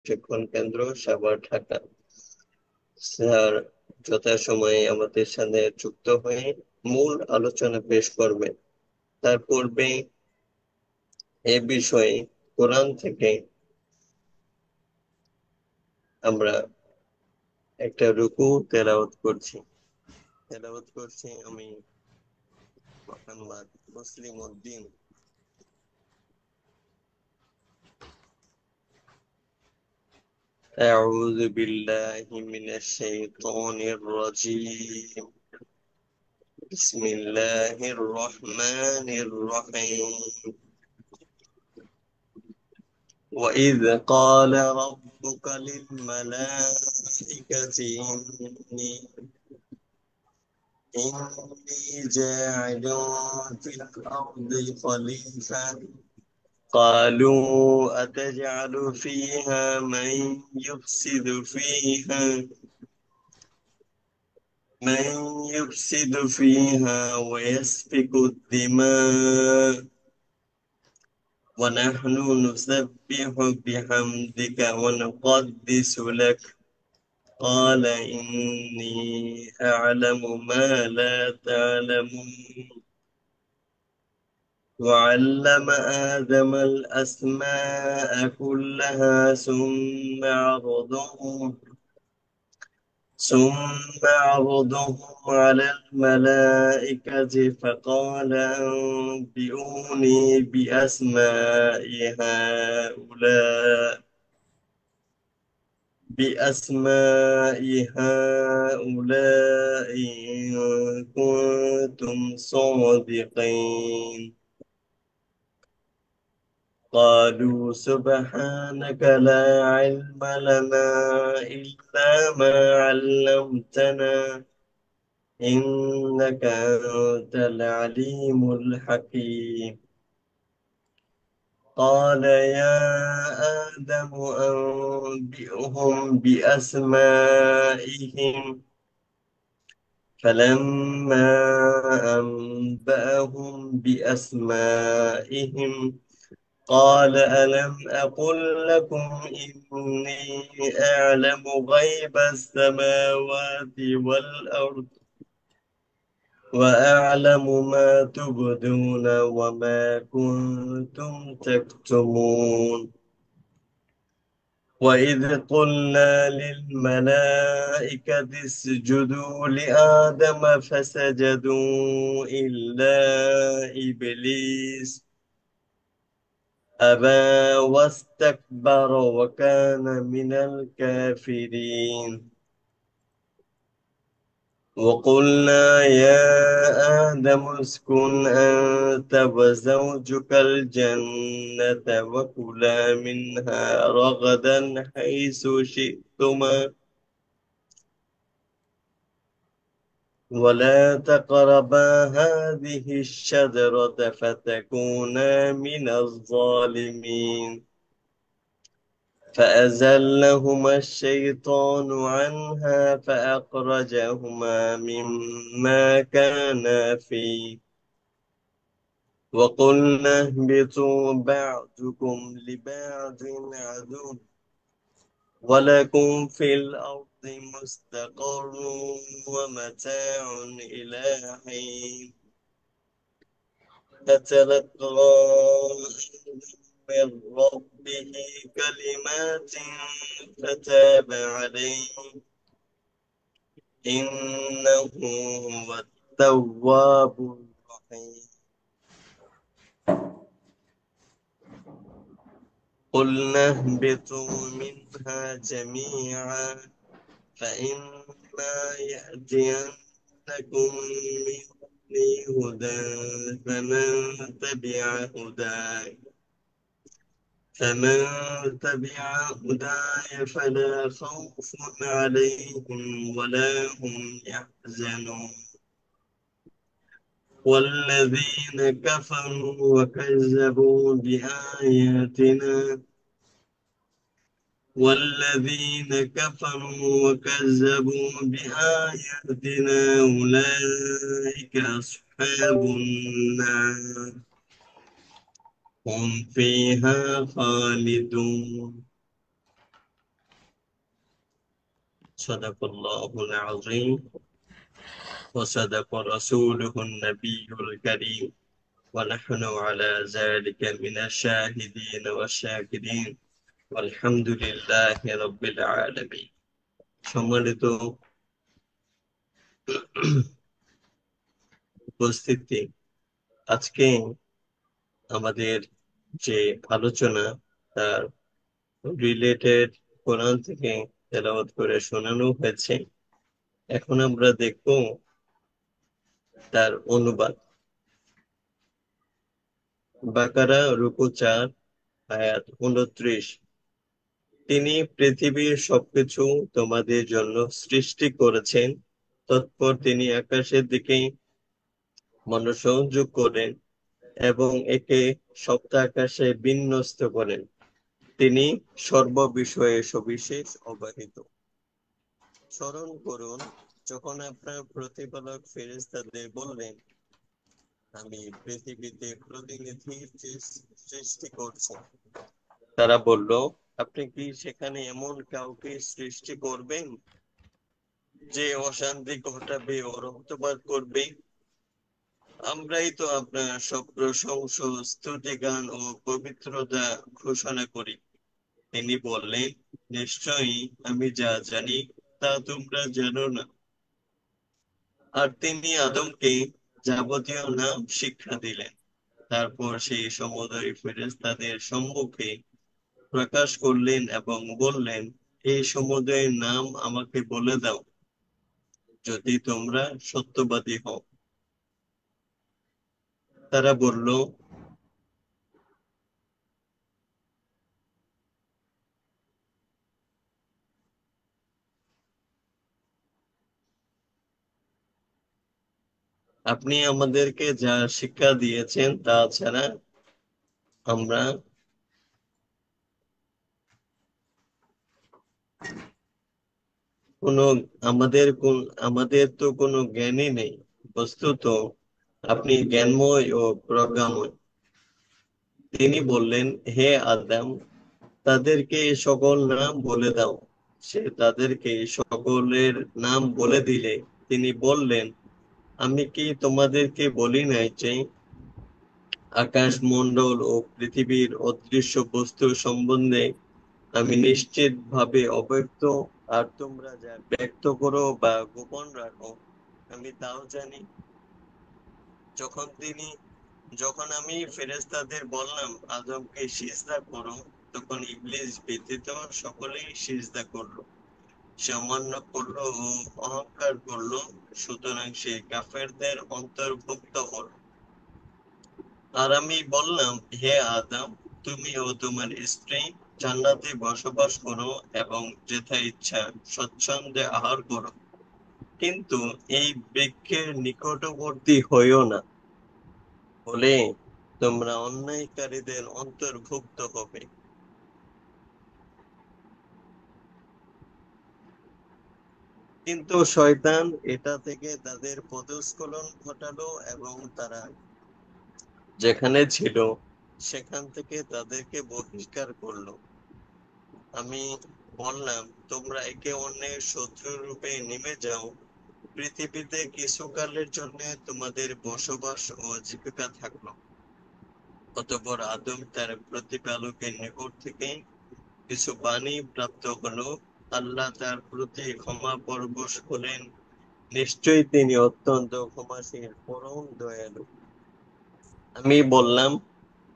প্রশিক্ষণ কেন্দ্র, সাভার, ঢাকা। স্যার যথাসময়ে আমাদের সাথে যুক্ত হয়ে মূল আলোচনা পেশ করবেন। তার পূর্বে এ বিষয়ে কোরআন থেকে আমরা একটা রুকু তেলাওয়াত করছি আমি মোহাম্মদ মুসলিম উদ্দিন। أعوذ بالله من الشيطان الرجيم. بسم الله الرحمن الرحيم. وإذ قال ربك للملائكة إني جاعل في الأرض خليفة قالوا أتجعل فيها من يفسد فيها ويسفك الدماء ونحن نسبح بحمدك ونقدس لك قال إني أعلم ما لا تعلمون وعلم آدم الأسماء كلها ثم عرضهم على الملائكة فقال أنبئوني بأسماء هؤلاء إن كنتم صادقين. قالوا سبحانك لا علم لنا إلا ما علمتنا إنك أنت العليم الحكيم. قال يا آدم أنبئهم بأسمائهم فلما أنبأهم بأسمائهم قال ألم أقل لكم إني أعلم غيب السماوات والأرض وأعلم ما تبدون وما كنتم تكتمون. وإذ قلنا للملائكة اسجدوا لآدم فسجدوا إلا إبليس أبى واستكبر وكان من الكافرين. وقلنا يا آدم اسكن أنت وزوجك الجنة وكلا منها رغدا حيث شئتما ولا تقربا هذه الشجرة فتكونا من الظالمين. فأزلهما الشيطان عنها فأخرجهما مما كانا فيه وقلنا اهبطوا بعضكم لبعض عدو ولكم في الأرض مستقر ومتاع إلى حين. فتلقى آدم من ربه كلمات فتاب عليه إنه هو التواب الرحيم. قلنا اهبطوا منها جميعا فإما يأتينكم مني هدى فمن تبع هداي فلا خوف عليهم ولا هم يحزنون. والذين كفروا وكذبوا بآياتنا أولئك أصحاب النار هم فيها خالدون. সাদাকাল্লাহুল আযীম ওয়া সাদাকা রাসূলুহুন নাবিয়্যুল কারীম ওয়া নাহনু আলা যালিকা মিনাশ শাহিদিন ওয়াশ শাকিরিন আলহামদুলিল্লাহি রাব্বিল আলামিন। সম্মানিত উপস্থিতি, আজকে আমাদের যে আলোচনা তার রিলেটেড কোরআন থেকে তেলাওয়াত করে শোনানো হয়েছে। এখন আমরা দেখব তার অনুবাদ। বাকারা রুকু 4 আয়াত 29। তিনি পৃথিবীর সবকিছু তোমাদের জন্য সৃষ্টি করেছেন, তৎপর তিনি আকাশের দিকে মনোসংযোগ করেন এবং একে সপ্ত আকাশে বিন্যস্ত করেন। তিনি সর্ববিষয়ে সবিশেষ অবহিত। স্মরণ করুন, যখন আপনার প্রতিপালক ফেরেশতাদের বললেন, আমি পৃথিবীতে প্রতিনিধি সৃষ্টি করছি। তারা বলল, আপনি কি সেখানে এমন কাউকে সৃষ্টি করবেন যে অশান্তি ঘটাবে ও রক্তপাত করবে? আমরাই তো আপনার সব প্রশংসা, স্তুতিগান ও পবিত্রতা ঘোষণা করি। তিনি বললেন, নিশ্চয়ই আমি যা জানি তা তোমরা জানো না। আর তিনি আদমকে যাবতীয় নাম শিক্ষা দিলেন। তারপর সেই সমুদয় ফেরেশতাদের সম্মুখে প্রকাশ করলেন এবং বললেন, এই সমুদয়ের নাম আমাকে বলে দাও, যদি তোমরা সত্যবাদী হও। তারা বলল, আপনি আমাদেরকে যা শিক্ষা দিয়েছেন তা ছাড়া আমরা কোনো আমাদের তো কোনো জ্ঞানই নেই। বস্তুত আপনি জ্ঞানময় ও প্রজ্ঞাময়। তিনি বললেন, হে আদম, তাদেরকে এই সকল নাম বলে দাও। সে তাদেরকে সকলের নাম বলে দিলে তিনি বললেন, আমি কি তোমাদেরকে বলি নাই যে আকাশ মণ্ডল ও পৃথিবীর অদৃশ্য বস্তু সম্বন্ধে আমি নিশ্চিত ভাবে অব্যক্ত, আর তোমরা যা ব্যক্ত করো বা গোপন রাখো আমি তাও জানি। যখন তিনি যখন আমি ফেরেশতাদের বললাম আদমকে সিজদা করো, তখন ইবলিস ব্যতীত সকলেই সিজদা করলো। সে অমান্য করলো ও অহংকার করলো, সুতরাং সে কাফেরদের অন্তর্ভুক্ত হলো। আর আমি বললাম, হে আদম, তুমি ও তোমার স্ত্রী জান্নাতে বসবাস করো এবং যেথা ইচ্ছা স্বচ্ছন্দে আহার করো, কিন্তু এই বৃক্ষের নিকটবর্তী হইও না, হলে তোমরা অন্যায়কারীদের অন্তর্ভুক্ত হবে। কিন্তু শয়তান এটা থেকে তাদের পদস্খলন ঘটালো এবং তারা যেখানে ছিল সেখান থেকে তাদেরকে বহিষ্কার করলো। আমি বললাম, তোমরা একে অন্যের শত্রু রূপে নেমে যাও, পৃথিবীতে কিছুকালের জন্য তোমাদের বসবাস ও জীবিকা থাকলো। অতঃপর আদম তার প্রতিপালকের নিকট থেকে কিছু বাণী প্রাপ্ত হলো। আল্লাহ তার প্রতি ক্ষমা পরবশ হলেন, নিশ্চয়ই তিনি অত্যন্ত ক্ষমাশীল পরম দয়ালু। আমি বললাম,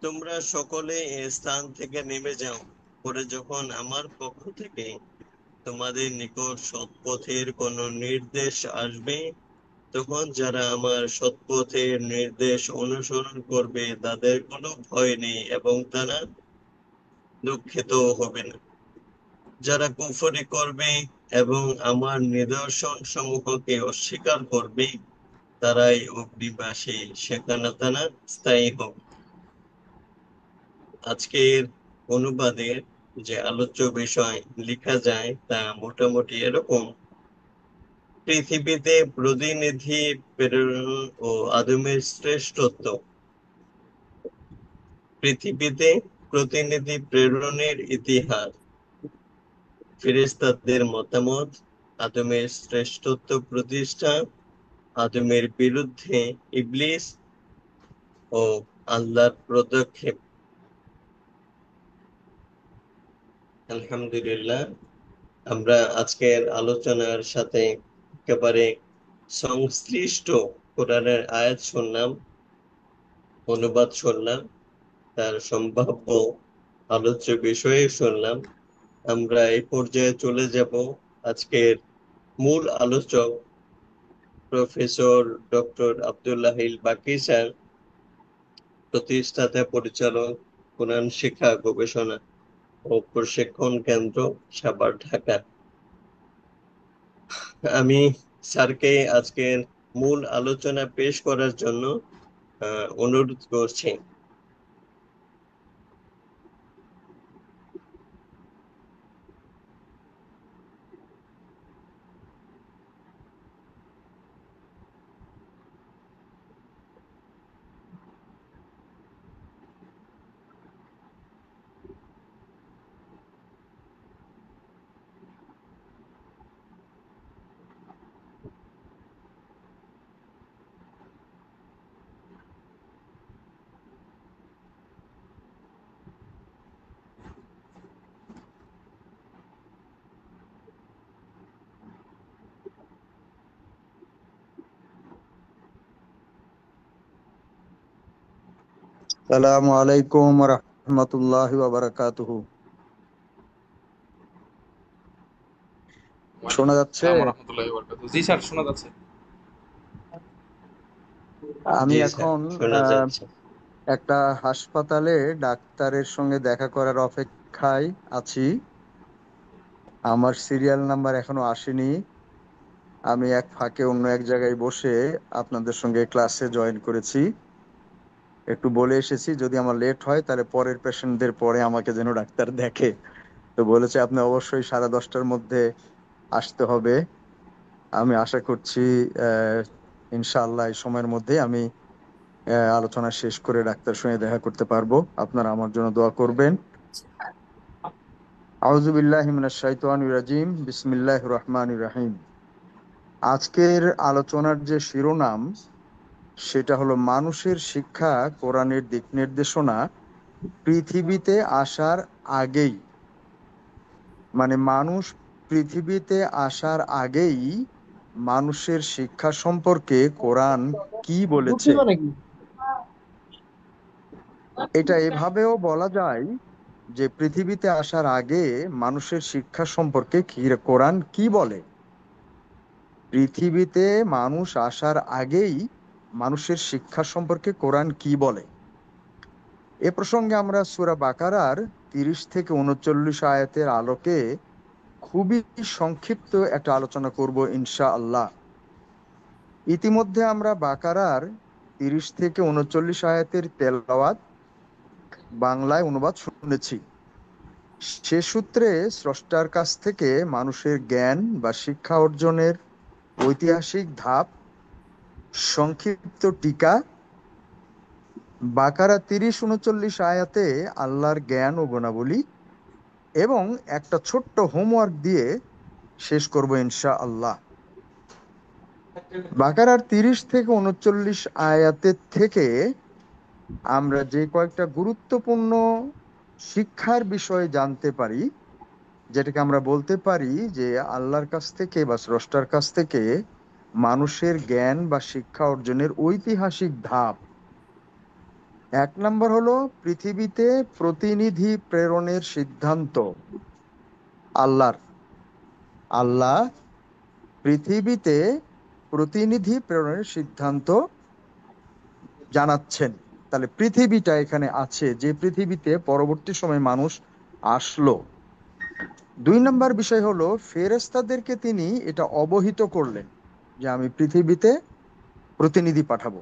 তোমরা সকলে এই স্থান থেকে নেমে যাও। পরে যখন আমার পক্ষ থেকে তোমাদের নিকট সৎপথের কোন নির্দেশ আসবে, তখন যারা আমার সৎপথের নির্দেশ অনুসরণ করবে তাদের কোনো ভয় নেই এবং তারা দুঃখিত হবে না। যারা কুফরি করবে এবং আমার নিদর্শন সমূহকে অস্বীকার করবে, তারাই অগ্নিবাসে সেখানে তারা স্থায়ী হবে। আজকের অনুবাদের যে আলোচ্য বিষয় লেখা যায় তা মোটামুটি এরকম: পৃথিবীতে প্রতিনিধি প্রেরণ ও আদমের শ্রেষ্ঠত্ব। পৃথিবীতে প্রতিনিধি প্রেরণের ইতিহাস, ফেরেশতাদের মতামত, আদমের শ্রেষ্ঠত্ব প্রতিষ্ঠা, আদমের বিরুদ্ধে ইবলিস ও আল্লাহর পদক্ষেপ। আলহামদুলিল্লাহ, আমরা আজকের আলোচনার সাথে একেবারে সংশ্লিষ্ট কোরআনের আয়াত শুনলাম, অনুবাদ শুনলাম, তার সম্ভাব্য আলোচ্য বিষয়ে শুনলাম। আমরা এই পর্যায়ে চলে যাব আজকের মূল আলোচক প্রফেসর ডক্টর আব্দুল্লাহ বাকী স্যার, প্রতিষ্ঠাতা পরিচালক, কোরআন শিক্ষা গবেষণা ও প্রশিক্ষণ কেন্দ্র, সাভার, ঢাকা। আমি স্যারকে আজকের মূল আলোচনা পেশ করার জন্য অনুরোধ করছি। সালামু আলাইকুম রহমতুল্লাহি ওয়া বারাকাতুহু। শোনা যাচ্ছে? জি স্যার, শোনা যাচ্ছে। আমি জি স্যার, এখন শোনা যাচ্ছে। একটা হাসপাতালে ডাক্তারের সঙ্গে দেখা করার অপেক্ষায় আছি। আমার সিরিয়াল নাম্বার এখনো আসেনি। আমি এক ফাঁকে অন্য এক জায়গায় বসে আপনাদের সঙ্গে ক্লাসে জয়েন করেছি। একটু বলে এসেছি যদি আমার লেট হয় তাহলে পরের পেশেন্টদের পরে আমাকে যেন ডাক্তার দেখে। তো বলেছে আপনি অবশ্যই 10:30টার মধ্যে আসতে হবে। আমি আশা করছি ইনশাআল্লাহ এই সময়ের মধ্যে আমি আলোচনা শেষ করে ডাক্তার সঙ্গে দেখা করতে পারবো। আপনারা আমার জন্য দোয়া করবেন। আউযু বিল্লাহি মিনাশ শাইতানির রাজিম, বিসমিল্লাহির রহমানির রহিম। আজকের আলোচনার যে শিরোনাম সেটা হলো মানুষের শিক্ষা, কোরআনের দিক নির্দেশনা পৃথিবীতে আসার আগেই। মানে মানুষ পৃথিবীতে আসার আগেই মানুষের শিক্ষা সম্পর্কে কোরআন কি বলেছে। এটা এভাবেও বলা যায় যে পৃথিবীতে আসার আগে মানুষের শিক্ষা সম্পর্কে কোরআন কি বলে। পৃথিবীতে মানুষ আসার আগেই মানুষের শিক্ষা সম্পর্কে কোরআন কি বলে। এ প্রসঙ্গে আমরা সূরা বাকারার 30 থেকে 39 আয়াতের আলোকে খুবই সংক্ষিপ্ত একটা আলোচনা করব ইনশাআল্লাহ। ইতিমধ্যে আমরা বাকারার 30 থেকে 39 আয়াতের তেলাওয়াত বাংলায় অনুবাদ শুনেছি। সে সূত্রে স্রষ্টার কাছ থেকে মানুষের জ্ঞান বা শিক্ষা অর্জনের ঐতিহাসিক ধাপ সংক্ষিপ্ত টিকা। বাকারা 30-39 আয়াতে আল্লাহর জ্ঞান ও গুণাবলী এবং একটা ছোট্ট হোমওয়ার্ক দিয়ে শেষ করব ইনশাআল্লাহ। বাকারার 30 থেকে 39 আয়াতের থেকে আমরা যে কয়েকটা গুরুত্বপূর্ণ শিক্ষার বিষয় জানতে পারি, যেটাকে আমরা বলতে পারি যে আল্লাহর কাছ থেকে বা স্রষ্টার কাছ থেকে মানুষের জ্ঞান বা শিক্ষা অর্জনের ঐতিহাসিক ধাপ। 1 নম্বর হলো পৃথিবীতে প্রতিনিধি প্রেরণের সিদ্ধান্ত আল্লাহ পৃথিবীতে প্রতিনিধি প্রেরণের সিদ্ধান্ত জানাচ্ছেন। তাহলে পৃথিবীটা এখানে আছে, যে পৃথিবীতে পরবর্তী সময় মানুষ আসলো। 2 নম্বর বিষয় হলো ফেরেশতাদেরকে তিনি এটা অবহিত করলেন যে আমি পৃথিবীতে প্রতিনিধি পাঠাবো।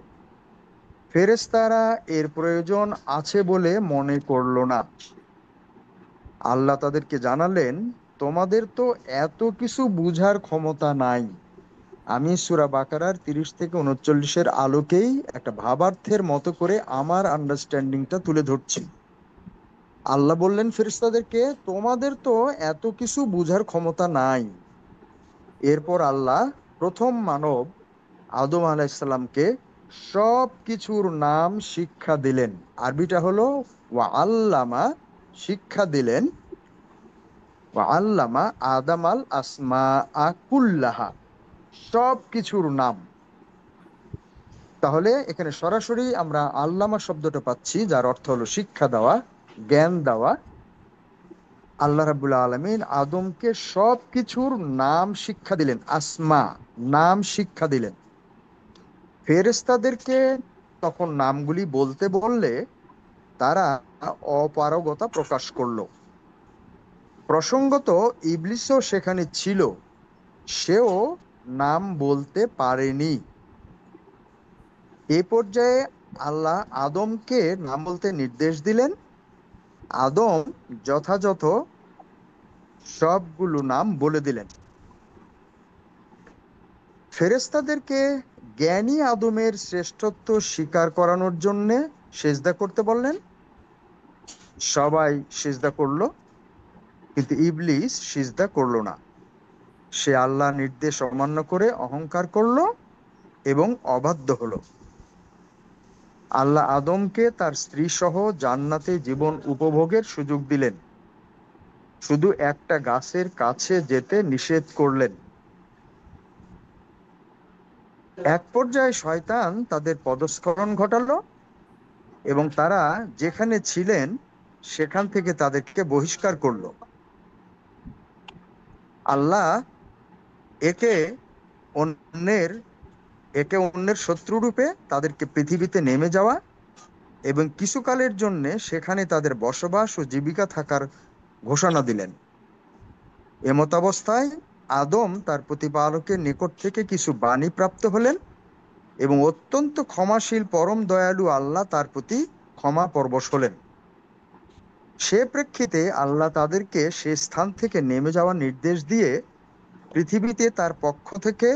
ফেরেশতারা এর প্রয়োজন আছে বলে মনে করলো না। আল্লাহ তাদেরকে জানালেন তোমাদের তো এত কিছু বুঝার ক্ষমতা নাই। আমি সূরা বাকারার 30 থেকে 39 আলোকেই একটা ভাবার্থের মতো করে আমার আন্ডারস্ট্যান্ডিংটা তুলে ধরছি। আল্লাহ বললেন ফেরেশতাদেরকে তোমাদের তো এত কিছু বুঝার ক্ষমতা নাই। এরপর আল্লাহ প্রথম মানব আদম আলাইসাল্লামকে সব কিছুর নাম শিক্ষা দিলেন। আরবিটা হলো ওয়া আল্লামা, শিক্ষা দিলেন, ওয়া আল্লামা আদম আল আসমা কুল্লাহা, সব কিছুর নাম। তাহলে এখানে সরাসরি আমরা আল্লামা শব্দটা পাচ্ছি, যার অর্থ হলো শিক্ষা দেওয়া, জ্ঞান দেওয়া। আল্লাহ রাব্বুল আলামিন আদমকে সব কিছুর নাম শিক্ষা দিলেন, আসমা, নাম শিক্ষা দিলেন। ফেরেশতাদেরকে তখন নামগুলি বলতে বললে তারা অপারগতা প্রকাশ করলো। প্রসঙ্গত ইবলিসও সেখানে ছিল, সেও নাম বলতে পারেনি। এ পর্যায়ে আল্লাহ আদমকে নাম বলতে নির্দেশ দিলেন। আদম যথাযথ সবগুলো নাম বলে দিলেন। ফেরেশতাদেরকে জ্ঞানী আদমের শ্রেষ্ঠত্ব স্বীকার করানোর জন্য সিজদা করতে বললেন। সবাই সিজদা করলো, কিন্তু ইবলিস সিজদা করলো না। সে আল্লাহ নির্দেশ অমান্য করে অহংকার করলো এবং অবাধ্য হলো। আল্লাহ আদমকে তার স্ত্রী সহ জান্নাতে জীবন উপভোগের সুযোগ দিলেন, শুধু একটা গাছের কাছে যেতে নিষেধ করলেন। এক পর্যায়ে শয়তান তাদের পদস্খলন ঘটালো এবং তারা যেখানে ছিলেন সেখান থেকে তাদেরকে বহিষ্কার করলো। আল্লাহ একে অন্যের একে অন্যের শত্রুরূপে তাদেরকে পৃথিবীতে নেমে যাওয়া এবং কিছুকালের জন্য সেখানে তাদের বসবাস ও জীবিকা থাকার ঘোষণা দিলেন। এমতাবস্থায় আদম তার প্রতিপালকের নিকট থেকে কিছু বাণী প্রাপ্ত হলেন এবং অত্যন্ত ক্ষমাশীল পরম দয়ালু আল্লাহ তার প্রতি ক্ষমা পরবশ হলেন। সে প্রেক্ষিতে আল্লাহ তাদেরকে সে স্থান থেকে নেমে যাওয়ার নির্দেশ দিয়ে পৃথিবীতে তার পক্ষ থেকে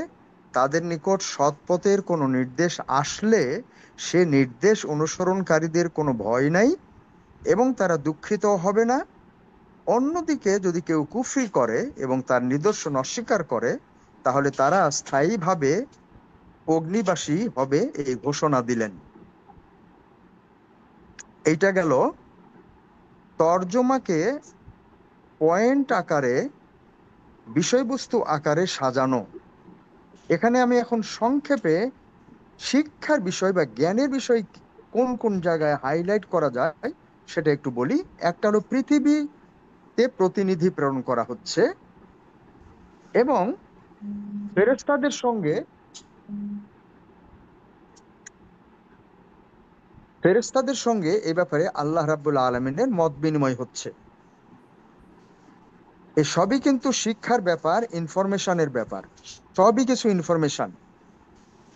তাদের নিকট সৎপথের কোনো নির্দেশ আসলে সে নির্দেশ অনুসরণকারীদের কোনো ভয় নাই এবং তারা দুঃখিত হবে না। অন্যদিকে যদি কেউ কুফরি করে এবং তার নিদর্শন অস্বীকার করে তাহলে তারা স্থায়ীভাবে অগ্নিবাসী হবে, এই ঘোষণা দিলেন। এইটা গেল তর্জমাকে পয়েন্ট আকারে, বিষয়বস্তু আকারে সাজানো। এখানে আমি এখন সংক্ষেপে শিক্ষার বিষয় বা জ্ঞানের বিষয় কোন কোন জায়গায় হাইলাইট করা যায় সেটা একটু বলি। একটা হলো পৃথিবীতে প্রতিনিধি প্রেরণ করা হচ্ছে এবং ফেরেশতাদের সঙ্গে এই ব্যাপারে আল্লাহ রাব্বুল আলামিনের মত বিনিময় হচ্ছে। এই সবই কিন্তু শিক্ষার ব্যাপার, ইনফরমেশনের ব্যাপার। সবই কিছু ইনফরমেশন,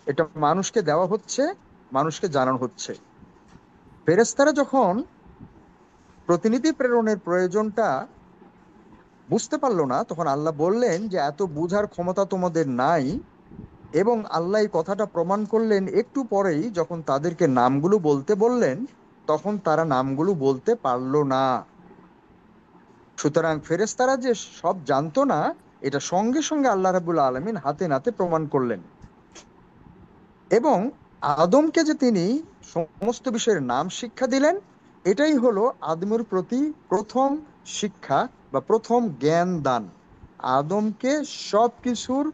এটা মানুষকে দেওয়া হচ্ছে, মানুষকে জানানো হচ্ছে। ফেরেশতারা যখন প্রতিনিধি প্রেরণের প্রয়োজনটা বুঝতে পারলো না, তখন আল্লাহ বললেন যে এত বুঝার ক্ষমতা তোমাদের নাই। এবং আল্লাহ এই কথাটা প্রমাণ করলেন একটু পরেই, যখন তাদেরকে নামগুলো বলতে বললেন তখন তারা নামগুলো বলতে পারলো না। সুতরাং ফেরেশতারা যে সব জানতো না, এটা সঙ্গে সঙ্গে আল্লাহ রাব্বুল আলামিন হাতে নাতে প্রমাণ করলেন। এবং আদমকে যে তিনি সমস্ত বিষয়ের নাম শিক্ষা দিলেন, এটাই হলো আদমের প্রতি প্রথম শিক্ষা বা প্রথম জ্ঞান দান। আদমকে সব কিছুর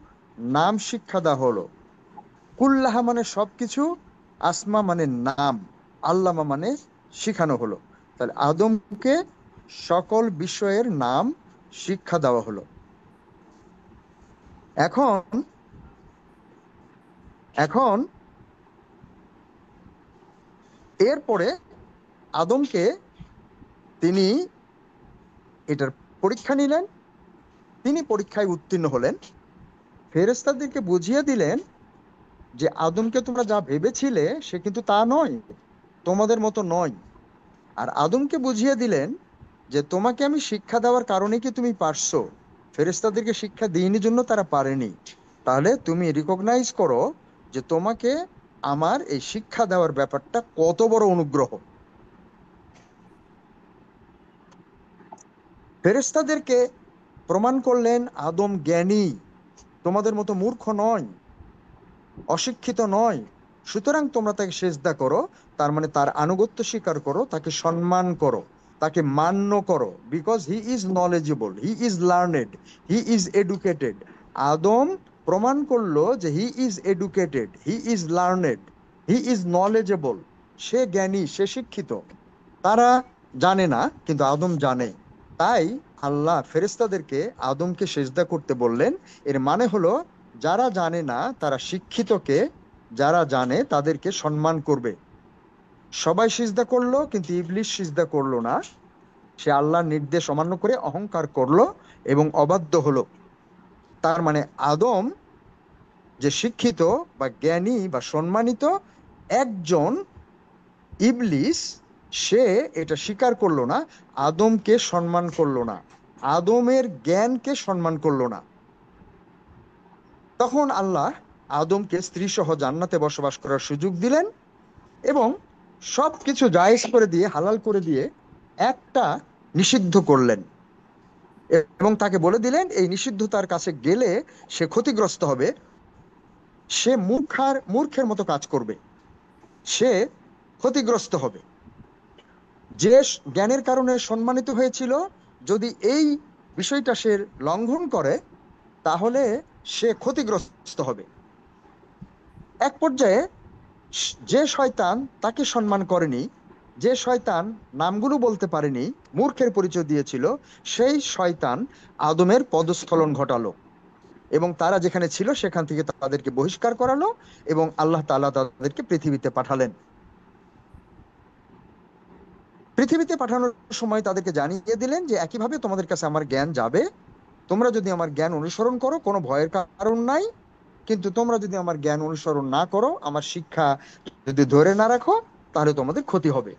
নাম শিক্ষা দেওয়া হলো। কুল্লাহা মানে সবকিছু, আসমা মানে নাম, আল্লামা মানে শিখানো হলো। তাহলে আদমকে সকল বিষয়ের নাম শিক্ষা দেওয়া হলো। এখন এখন এরপরে আদমকে তিনি এটার পরীক্ষা নিলেন। তিনি পরীক্ষায় উত্তীর্ণ হলেন। ফেরেশতাদেরকে বুঝিয়ে দিলেন যে আদমকে তোমরা যা ভেবেছিলে সে কিন্তু তা নয়, তোমাদের মতো নয়। আর আদমকে বুঝিয়ে দিলেন যে তোমাকে আমি শিক্ষা দেওয়ার কারণে কি তুমি পারছো, ফেরেশতাদেরকে শিক্ষা দিইনি জন্য তারা পারেনি। তাহলে তুমি রিকগনাইজ করো যে তোমাকে আমার এই শিক্ষা দেওয়ার ব্যাপারটা কত বড় অনুগ্রহ। ফেরেশতাদেরকে প্রমাণ করলেন আদম জ্ঞানী, তোমাদের মতো মূর্খ নয়, অশিক্ষিত নয়, সুতরাং তোমরা তাকে সেজদা করো, তার মানে তার আনুগত্য স্বীকার করো, তাকে সম্মান করো, তাকে মান্য করো, because he is knowledgeable, he is learned, he is educated. Adam প্রমাণ করলো যে he is educated, he is learned, he is knowledgeable, সে জ্ঞানী, সে শিক্ষিত। তারা জানে না, কিন্তু আদম জানে। তাই আল্লাহ ফেরেশতাদেরকে আদমকে সেজদা করতে বললেন। এর মানে হলো যারা জানে না তারা শিক্ষিতকে, যারা জানে তাদেরকে সম্মান করবে। সবাই সিজদা করলো, কিন্তু ইবলিস সিজদা করলো না। সে আল্লাহর নির্দেশ অমান্য করে অহংকার করলো এবং অবাধ্য হলো। তার মানে আদম যে শিক্ষিত বা জ্ঞানী বা সম্মানিত, একজন ইবলিস সে এটা স্বীকার করলো না, আদমকে সম্মান করলো না, আদমের জ্ঞানকে সম্মান করলো না। তখন আল্লাহ আদমকে স্ত্রী সহ জান্নাতে বসবাস করার সুযোগ দিলেন এবং সবকিছু জায়েজ করে দিয়ে, হালাল করে দিয়ে একটা নিষিদ্ধ করলেন এবং তাকে বলে দিলেন এই নিষিদ্ধতার কাছে গেলে সে ক্ষতিগ্রস্ত হবে, সে মূর্খের মতো কাজ করবে, সে ক্ষতিগ্রস্ত হবে। যে জ্ঞানের কারণে সম্মানিত হয়েছিল, যদি এই বিষয়টা সে লঙ্ঘন করে তাহলে সে ক্ষতিগ্রস্ত হবে। এক পর্যায়ে যে শয়তান তাকে সম্মান করেনি, যে শয়তান নামগুলো বলতে পারেনি, মূর্খের পরিচয় দিয়েছিল, সেই শয়তান আদমের পদস্খলন ঘটালো এবং তারা যেখানে ছিল সেখান থেকে তাদেরকে বহিষ্কার করালো এবং আল্লাহ তাআলা তাদেরকে পৃথিবীতে পাঠালেন। পৃথিবীতে পাঠানোর সময় তাদেরকে জানিয়ে দিলেন যে একইভাবে তোমাদের কাছে আমার জ্ঞান যাবে, তোমরা যদি আমার জ্ঞান অনুসরণ করো কোনো ভয়ের কারণ নাই, কিন্তু তোমরা যদি আমার জ্ঞান অনুসরণ না করো, আমার শিক্ষা যদি ধরে না রাখো, তাহলে তোমাদের ক্ষতি হবে।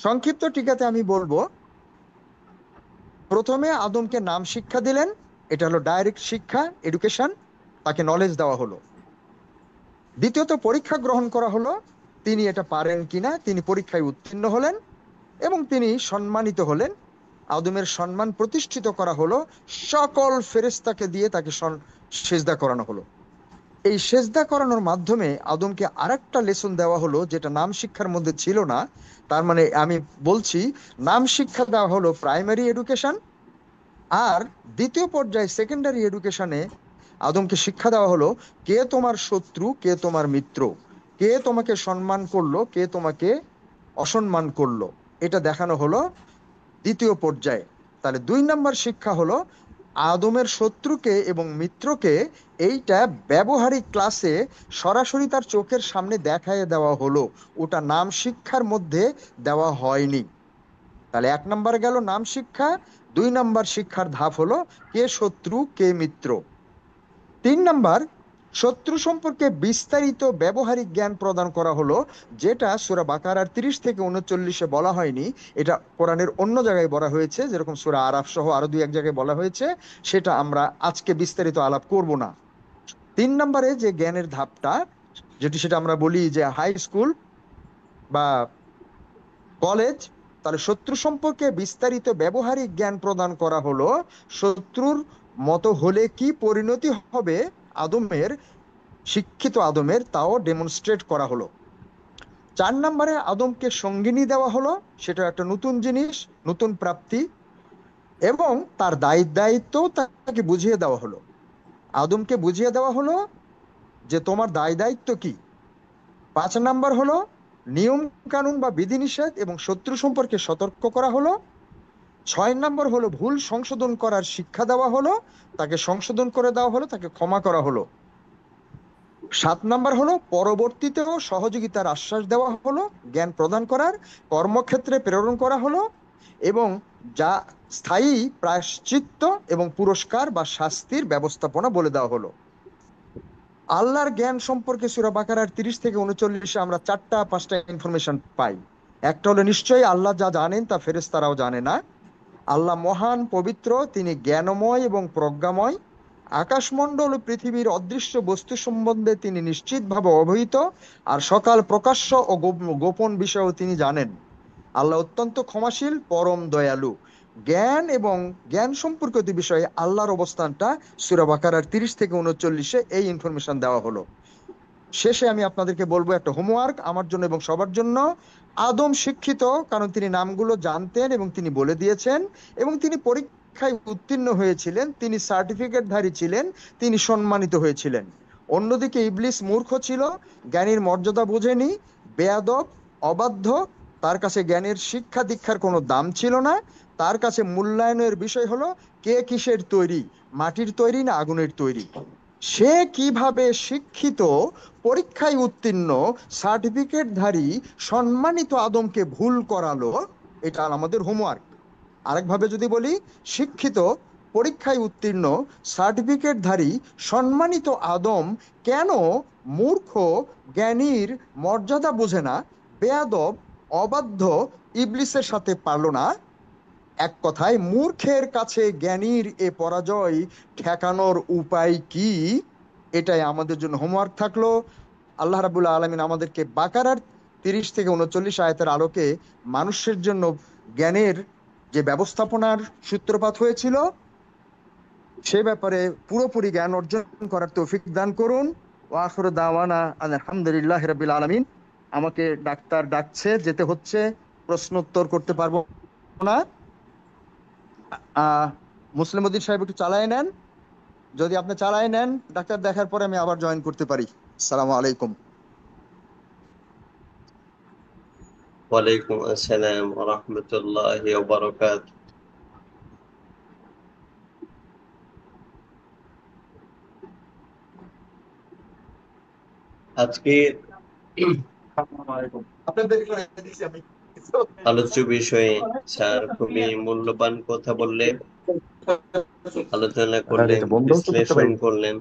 সংক্ষিপ্ত টিকাতে আমি বলবো, প্রথমে আদমকে নাম শিক্ষা দিলেন, এটা হলো ডাইরেক্ট শিক্ষা, এডুকেশন, তাকে নলেজ দেওয়া হলো। দ্বিতীয়ত পরীক্ষা গ্রহণ করা হলো, তিনি এটা পারেন কিনা, তিনি পরীক্ষায় উত্তীর্ণ হলেন এবং তিনি সম্মানিত হলেন। আদমের সম্মান প্রতিষ্ঠিত করা হলো, সকল ফেরেশতাকে দিয়ে তাকে সেজদা করানো হলো। এই সেজদা করানোর মাধ্যমে আদমকে আরেকটা লেসন দেওয়া হলো যেটা নাম শিক্ষার মধ্যে ছিল না। তার মানে আমি বলছি, নাম শিক্ষা দেওয়া হলো প্রাইমারি এডুকেশন, আর দ্বিতীয় পর্যায়ে সেকেন্ডারি এডুকেশনে আদমকে শিক্ষা দেওয়া হলো কে তোমার শত্রু, কে তোমার মিত্র, কে তোমাকে সম্মান করলো, কে তোমাকে অসম্মান করলো, এটা দেখানো হলো দ্বিতীয় পর্যায়ে। তাহলে 2 নম্বর শিক্ষা হলো আদমের শত্রুকে এবং মিত্রকে এইটা ব্যবহারিক ক্লাসে সরাসরি তার চোখের সামনে দেখায় দেওয়া হলো, ওটা নাম শিক্ষার মধ্যে দেওয়া হয়নি। তাহলে 1 নম্বর গেল নাম শিক্ষা, 2 নম্বর শিক্ষার ধাপ হলো কে শত্রু কে মিত্র। 3 নম্বর, শত্রু সম্পর্কে বিস্তারিত ব্যবহারিক জ্ঞান প্রদান করা হলো, যেটা সূরা বাকারার 30 থেকে 39-এ বলা হয়নি, এটা কোরআনের অন্য জায়গায় বলা হয়েছে, যেরকম সূরা আরাফ সহ আরো 2-1 জায়গায় বলা হয়েছে, সেটা আমরা আজকে বিস্তারিত আলাপ করব না। 3 নম্বরে যে জ্ঞানের ধাপটা, সেটা আমরা বলি যে হাই স্কুল বা কলেজ, তাহলে শত্রু সম্পর্কে বিস্তারিত ব্যবহারিক জ্ঞান প্রদান করা হলো, শত্রুর মতো হলে কি পরিণতি হবে আদমের, শিক্ষিত আদমের, তাও ডেমনস্ট্রেট করা হলো। 4 নম্বরে আদমকে সঙ্গিনী দেওয়া হলো, সেটা একটা নতুন জিনিস, নতুন প্রাপ্তি, এবং তার দায়িত্ব তাকে বুঝিয়ে দেওয়া হলো। আদমকে বুঝিয়ে দেওয়া হলো যে তোমার দায়িত্ব কি। 5 নম্বর হলো নিয়ম কানুন বা বিধিনিষেধ এবং শত্রু সম্পর্কে সতর্ক করা হলো। 6 নম্বর হলো ভুল সংশোধন করার শিক্ষা দেওয়া হলো, তাকে সংশোধন করে দেওয়া হলো, তাকে ক্ষমা করা হলো। 7 নম্বর হলো পরবর্তীতেও সহযোগিতার আশ্বাস দেওয়া হলো, জ্ঞান প্রদান করার, কর্মক্ষেত্রে প্রেরণ করা হলো, এবং যা স্থায়ী প্রায়শ্চিত্ত এবং পুরস্কার বা শাস্তির ব্যবস্থাপনা বলে দেওয়া হলো। আল্লাহর জ্ঞান সম্পর্কে সূরা বাকারার 30 থেকে 39-এ আমরা 4-5টা ইনফরমেশন পাই। একটা হলো নিশ্চয়ই আল্লাহ যা জানেন তা ফেরেশতারাও জানে না। আল্লাহ মহান, পবিত্র, তিনি জ্ঞানময় এবং প্রজ্ঞাময়। আকাশমণ্ডল ও পৃথিবীর অদৃশ্য বস্তু সম্বন্ধে তিনি নিশ্চিতভাবে অবহিত, আর সকাল প্রকাশ্য ও গোপন বিষয়ও তিনি জানেন। আল্লাহ অত্যন্ত ক্ষমাশীল, পরম দয়ালু। জ্ঞান এবং জ্ঞান সম্পর্কিত বিষয়ে আল্লাহর অবস্থানটা সূরা বাকারার 30 থেকে 39 এই ইনফরমেশন দেওয়া হলো। শেষে আমি আপনাদেরকে বলবো একটা হোমওয়ার্ক আমার জন্য এবং সবার জন্য। আদম শিক্ষিত, কারণ তিনি নামগুলো জানতেন এবং তিনি বলে দিয়েছেন, এবং তিনি পরীক্ষায় উত্তীর্ণ হয়েছিলেন, তিনি সার্টিফিকেটধারী ছিলেন, তিনি সম্মানিত হয়েছিলেন। অন্যদিকে ইবলিস মূর্খ ছিল, জ্ঞানীর মর্যাদা বোঝেনি, বেয়াদব, অবাধ্য, তার কাছে জ্ঞানের শিক্ষা দীক্ষার কোনো দাম ছিল না। তার কাছে মূল্যায়নের বিষয় হলো কে কিসের তৈরি, মাটির তৈরি না আগুনের তৈরি। সে কিভাবে শিক্ষিত, পরীক্ষায় উত্তীর্ণ, সার্টিফিকেটধারী, সম্মানিত আদমকে ভুল করালো, এটা আমাদের হোমওয়ার্ক। আরেকভাবে যদি বলি, শিক্ষিত, পরীক্ষায় উত্তীর্ণ, সার্টিফিকেটধারী, সম্মানিত আদম কেন মূর্খ, জ্ঞানীর মর্যাদা বোঝে না, বেয়াদব, অবাধ্য ইবলিসের সাথে পারল না। এক কথায়, মূর্খের কাছে জ্ঞানীর এ পরাজয় ঠেকানোর উপায় কি? এটাই আমাদের জন্য হোমওয়ার্ক থাকলো। আল্লাহ রাবুল আলমিন আমাদেরকে বাকারার 30 থেকে 39 আয়াতের আলোকে মানুষের জন্য জ্ঞানের যে ব্যবস্থাপনার সূত্রপাত হয়েছিল সে ব্যাপারে পুরোপুরি জ্ঞান অর্জন করার তৌফিক দান করুন। ওয়া আখিরু দাওয়ানা আলহামদুলিল্লাহি রাব্বিল আলামিন। আমাকে ডাক্তার ডাকছে, যেতে হচ্ছে, প্রশ্ন উত্তর করতে পারবো না। মুসলিম উদ্দিন সাহেব একটু চালায় নেন। যদি আপনি চালায় নেন, ডাক্তার দেখার পরে আমি আবার জয়েন করতে পারি। আসসালামু আলাইকুম। ওয়ালাইকুম আসসালাম ওয়া রাহমাতুল্লাহি ওয়া বারাকাতুহু। আজকে আলোচ্য বিষয়ে স্যার খুবই মূল্যবান কথা বললেন, আলোচনা করলেন, বিশ্লেষণ করলেন।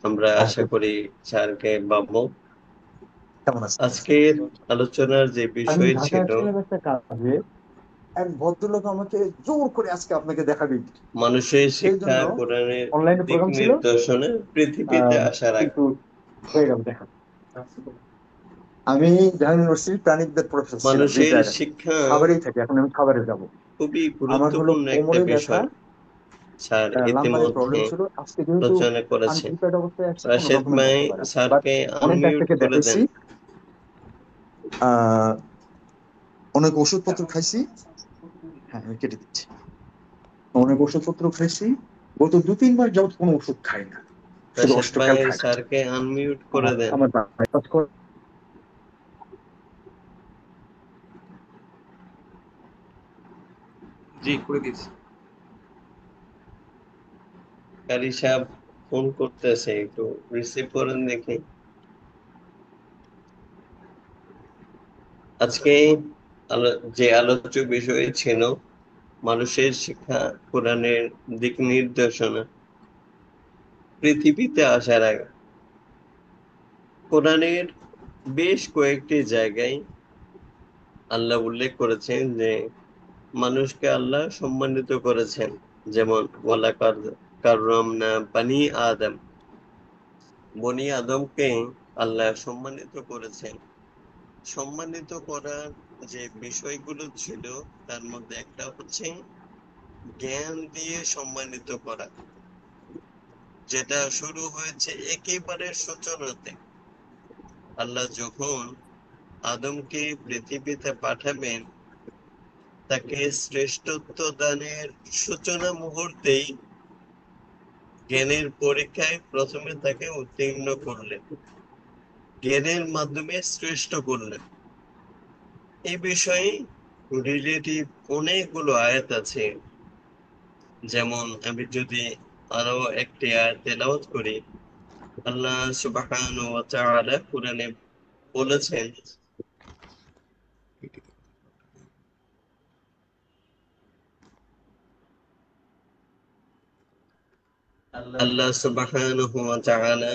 আমরা আশা করি স্যারকে পাবো। আজকের আলোচনার যে বিষয় ছিল, এক ভদ্রলোক আমাকে জোর করে আজকে আপনাকে দেখাবে, মানুষের সেই শিক্ষা জন্য কোরআনের অনলাইনে দিক প্রোগ্রাম ছিল, নির্দেশনা পৃথিবীতে আসার আগে। কিন্তু হয়ে গেল দেখা। আমি জাহাঙ্গীর ইউনিভার্সিটির প্রাণীবিদ্যার প্রফেসর ছিলাম, মানুষের রিটায়ার্ড। শিক্ষা খাবারেই থাকি, এখন আমি খাবারে যাব। খুবই আমার হলো গুরুত্বপূর্ণ একটা কোমরে ব্যথা, বিষয়। স্যার লাম্বারের প্রবলেম ইতিমধ্যে ছিল। আজকে যেহেতু আলোচনা করেছেন। আনপ্রিপেয়ার্ড অবস্থায় আসছি, কোনো রাশেদ ডকুমেন্ট ভাই করতে পারে না। বাট স্যারকে অনেক আনমিউট ডাক্তারকে করে দেখাইছি, দেন। অনেক ওষুধপত্র খাইছি। হ্যাঁ, আমি কেটে দিচ্ছি। অনেক ওষুধপত্র খাইছি, গত 2-3 মাস যাবত কোনো ওষুধ খাই না, শুধু রাশেদ ভাই অস্ট্রোক্যাল খাই। স্যারকে আনমিউট করে দেন। আমার বাইপাস করে জি করে দিচ্ছি। কারি সাহেব ফোন করতেছে, একটু রিসিভ করেন দেখি। আজকে যে আলোচ্য বিষয় ছিল মানুষের শিক্ষা কোরআনের দিক নির্দেশনা পৃথিবীতে আসার আগে। কোরআনের বেশ কয়েকটি জায়গায় আল্লাহ উল্লেখ করেছেন যে মানুষকে আল্লাহ সম্মানিত করেছেন। যেমন ওয়ালাকাদ কাররামনা বানি আদম, বনি আদমকে আল্লাহ সম্মানিত করেছেন। সম্মানিত করার যে বিষয়গুলো ছিল তার মধ্যে একটা হচ্ছে জ্ঞান দিয়ে সম্মানিত করা, যেটা শুরু হয়েছে একেবারে সূচনাতে। আল্লাহ যখন আদমকে পৃথিবীতে পাঠাবেন, তাকে শ্রেষ্ঠত্ব দানের সূচনা মুহূর্তেই জ্ঞানের পরীক্ষায় প্রথমে তাকে উত্তীর্ণ করলেন, জ্ঞানের মাধ্যমে শ্রেষ্ঠ করলেন। এই বিষয়ে রিলেটিভ অনেকগুলো আয়াত আছে। যেমন আমি যদি আরো একটি আয়াত তেলাওয়াত করি, আল্লাহ সুবহানাহু ওয়া তাআলা কুরআনে বলেছেন, আল্লাহ সুবহানাহু ওয়া তাআলা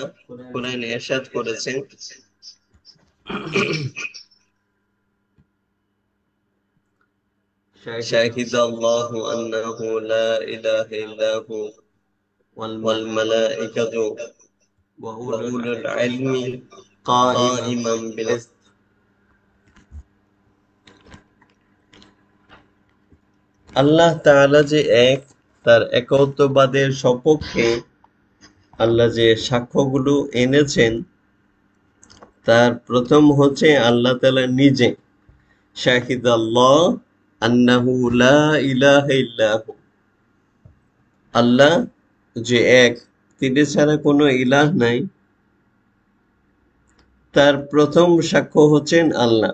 কুরআনে ইরশাদ করেছেন, শাহিদাল্লাহু আন্নাহু লা ইলাহা ইল্লাহু ওয়াল মালাইকাতু ওয়া উলুল ইলমি কাইমান বিল কিসত। আল্লাহ তাআলা যে এক, তার একত্ববাদের সপক্ষে আল্লাহ যে সাক্ষ্যগুলো এনেছেন, তার প্রথম হচ্ছে আল্লাহ তাআলা নিজে, শাহিদাল্লাহ আন্নাহু লা ইলাহা ইল্লাহু, আল্লাহ যে এক, তিনি ছাড়া কোনো ইলাহ নাই, তার প্রথম সাক্ষ্য হচ্ছেন আল্লাহ।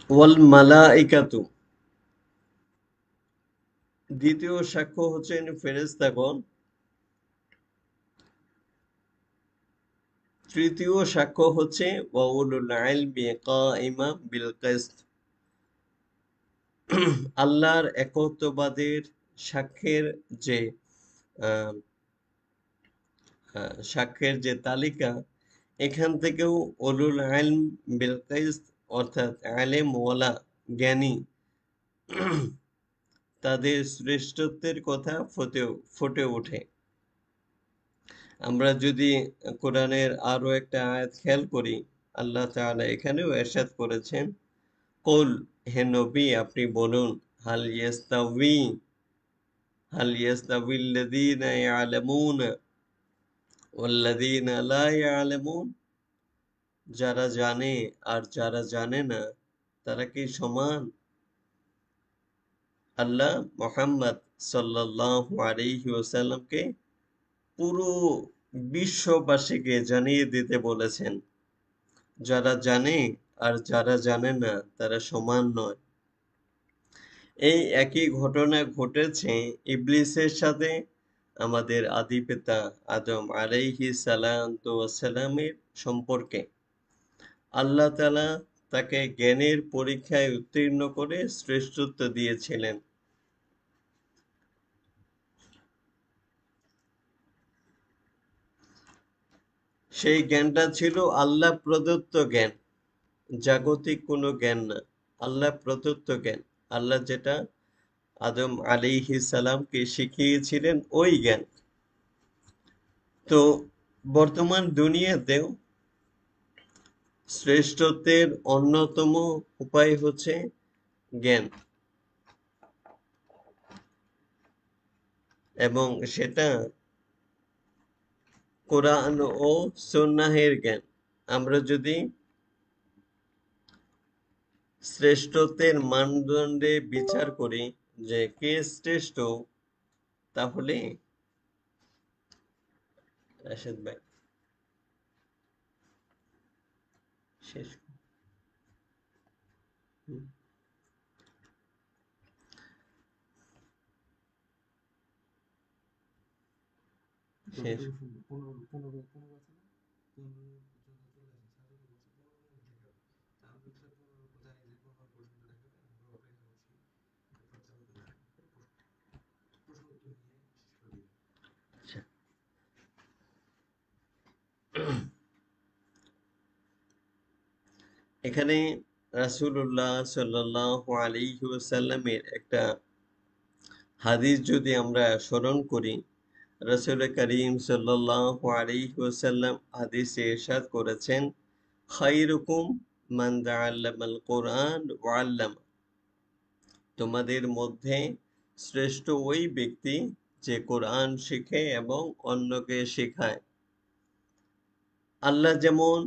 ওয়াল মালাইকাতু, দ্বিতীয় সাক্ষ্য হচ্ছেন ফেরেশতাগণ। তৃতীয় সাক্ষ্য হচ্ছে ওয়া উলুল ইলমি কাইমা বিল কিসত, আল্লাহর একত্ববাদের সাক্ষ্যের যে আহ, সাক্ষ্যের যে তালিকা, এখান থেকেও উলুল ইলম বিল কিসত অর্থাৎ আলেম ওয়ালা জ্ঞানী, তাদের শ্রেষ্ঠত্বের কথা ফুটে ওঠে। আমরা যদি কোরআনের আরো একটা আয়াত খেয়াল করি, আল্লাহ তাআলা এখানেও ইরশাদ করেছেন, কুল, হে নবী আপনি বলুন, হাল ইয়াস্তাউিল্লাযীনা ইয়ালামুনা ওয়াল্লাযীনা লা ইয়ালামুন, যারা জানে আর যারা জানে না, তারা কি সমান? আল্লাহ মুহাম্মদ সাল্লাল্লাহু আলাইহি ওয়াসাল্লামকে পুরো বিশ্ববাসীকে জানিয়ে দিতে বলেছেন, যারা জানে আর যারা জানে না তারা সমান নয়। এই একই ঘটনা ঘটেছে ইবলিসের সাথে আমাদের আদি পিতা আদম আলাইহিস সালামের সম্পর্কে। আল্লাহ তাআলা তাকে জ্ঞানের পরীক্ষায় উত্তীর্ণ করে শ্রেষ্ঠত্ব দিয়েছিলেন। সেই জ্ঞানটা ছিল আল্লাহ প্রদত্ত জ্ঞান, জাগতিক কোনো জ্ঞান না, আল্লাহ প্রদত্ত জ্ঞান। আল্লাহ যেটা আদম আলাইহিস সালামকে শিখিয়েছিলেন ওই জ্ঞান। তো বর্তমান দুনিয়াতেও শ্রেষ্ঠত্বের অন্যতম উপায় হচ্ছে জ্ঞান, এবং সেটা কোরআন ও সুন্নাহের জ্ঞান। আমরা যদি শ্রেষ্ঠত্বের মানদণ্ডে বিচার করি যে কে শ্রেষ্ঠ, তাহলে রাশেদ ভাই শেষ। হুম, শেষ। আচ্ছা, এখানে রাসূলুল্লাহ সাল্লাল্লাহু আলাইহি ওয়াসাল্লামের একটা হাদিস যদি আমরা স্মরণ করি, রাসূল করিম সাল্লাল্লাহু আলাইহি ওয়াসাল্লাম হাদিসে ইরশাদ করেছেন, খায়রুকুম মান তাআল্লামাল কুরআন ওয়া আল্লামা, তোমাদের মধ্যে শ্রেষ্ঠ ওই ব্যক্তি যে কোরআন শিখে এবং অন্যকে শেখায়। আল্লাহ যেমন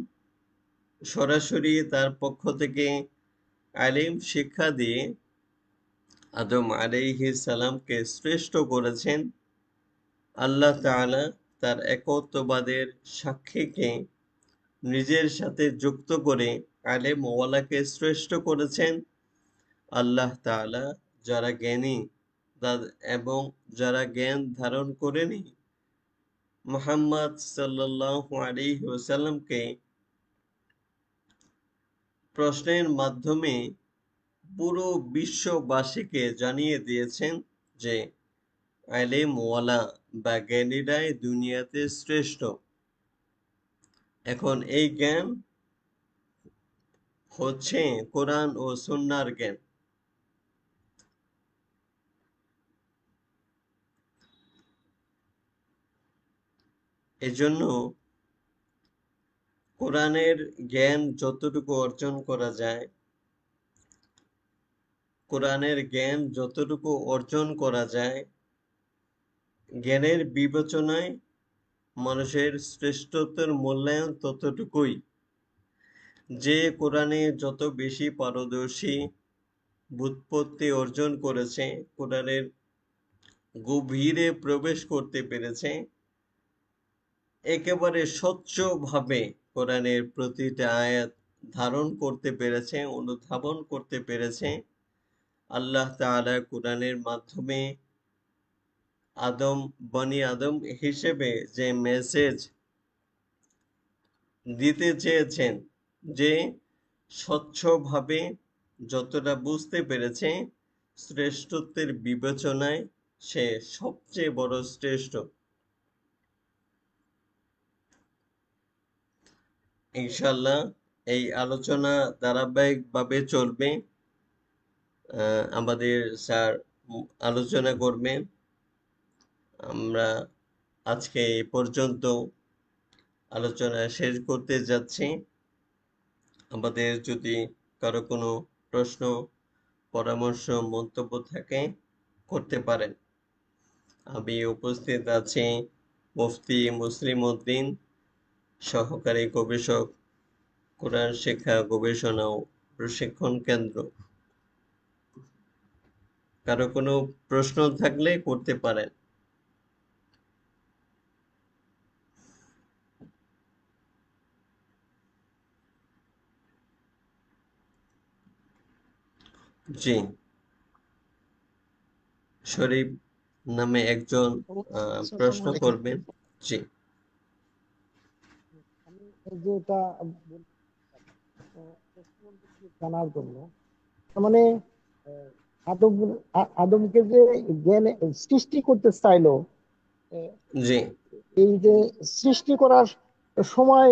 সরাসরি তার পক্ষ থেকে আলিম শিক্ষা দিয়ে আদম আলাইহিস সালামকে শ্রেষ্ঠ করেছেন, আল্লাহ তাআলা তার একত্ববাদের সাক্ষীকে নিজের সাথে যুক্ত করে আলেম ওয়ালাকে শ্রেষ্ঠ করেছেন। আল্লাহ তাআলা যারা জ্ঞানী এবং যারা জ্ঞান ধারণ করেনি, মুহাম্মদ সাল্লাল্লাহু আলাইহি ওয়াসাল্লামকে প্রশ্নের মাধ্যমে পুরো বিশ্ববাসীকে জানিয়ে দিয়েছেন যে আলেম ওয়ালা বা জ্ঞানীরাই দুনিয়াতে শ্রেষ্ঠ। এখন এই জ্ঞান হচ্ছে কোরআন ও সুন্নাহর জ্ঞান। এজন্য কোরআনের জ্ঞান যতটুকু অর্জন করা যায়, কোরআনের জ্ঞান যতটুকু অর্জন করা যায়, জ্ঞানের বিবেচনায় মানুষের শ্রেষ্ঠত্বের মূল্যায়ন ততটুকুই। যে কোরআনে যত বেশি পারদর্শী, ব্যুৎপত্তি অর্জন করেছে, কোরআনের গভীরে প্রবেশ করতে পেরেছে, একেবারে স্বচ্ছভাবে কোরআনের প্রতিটা আয়াত ধারণ করতে পেরেছে, অনুধাবন করতে পেরেছে, আল্লাহ তাআলা কোরআনের মাধ্যমে বনি আদম হিসেবে যে মেসেজ দিতে চেয়েছেন, যে স্বচ্ছভাবে যতটা বুঝতে পেরেছে, শ্রেষ্ঠত্বের বিবেচনায় সে সবচেয়ে বড় শ্রেষ্ঠ। ইনশাল্লাহ এই আলোচনা ধারাবাহিকভাবে চলবে। আমাদের স্যার আলোচনা করবেন। আমরা আজকে এই পর্যন্ত আলোচনা শেষ করতে যাচ্ছি। আমাদের যদি কারো কোনো প্রশ্ন, পরামর্শ, মন্তব্য থাকে করতে পারেন। আমি উপস্থিত আছি মুফতি মুসলিম উদ্দিন, সহকারী গবেষক, কোরআন শিক্ষা গবেষণা ও প্রশিক্ষণ কেন্দ্র। কারো কোনো প্রশ্ন থাকলে করতে পারেন। জি, শরীফ নামে একজন প্রশ্ন আসসালামু আলাইকুম। করবেন। জি, আমি এই যে এটা প্রশ্ন বলতে কি জানার জন্য, তার মানে আহ, আদম আদমকে যে জ্ঞান সৃষ্টি করতে চাইলো, আহ, জি। এই যে সৃষ্টি করার সময়